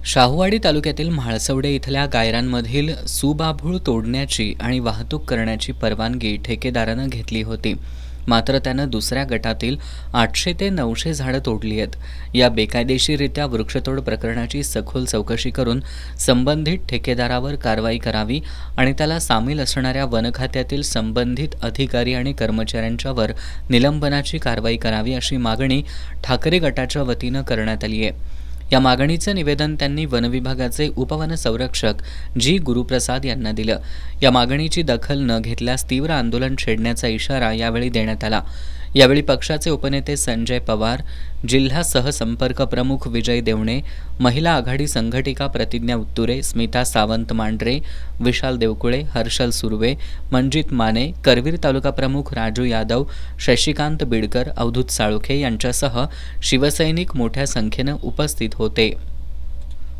शाहूवाडी तालुक्यातील म्हाळसवडे इथल्या गायरांमधील सुबाभूळ तोडण्याची आणि वाहतूक करण्याची परवानगी ठेकेदारानं घेतली होती. मात्र त्यानं दुसऱ्या गटातील 800 ते 900 झाडं तोडली आहेत. या बेकायदेशीररित्या वृक्षतोड प्रकरणाची सखोल चौकशी करून संबंधित ठेकेदारावर कारवाई करावी आणि त्याला सामील असणाऱ्या वन खात्यातील संबंधित अधिकारी आणि कर्मचाऱ्यांच्यावर निलंबनाची कारवाई करावी अशी मागणी ठाकरे गटाच्या वतीनं करण्यात आली आहे. या मागणीचं निवेदन त्यांनी वनविभागाचे उपवनसंरक्षक जी गुरुप्रसाद यांना दिलं. या मागणीची दखल न घेतल्यास तीव्र आंदोलन छेडण्याचा इशारा यावेळी देण्यात आला. यावेळी पक्षाचे उपनेते संजय पवार, जिल्हा सहसंपर्क प्रमुख विजय देवणे, महिला आघाडी संघटिका प्रतिज्ञा उत्तुरे, स्मिता सावंत मांढरे, विशाल देवकुळे, हर्षल सुर्वे, मंजित माने, करवीर तालुका प्रमुख राजू यादव, शशिकांत बिडकर, अवधूत साळुखे यांच्यासह शिवसैनिक मोठ्या संख्येनं उपस्थित होते.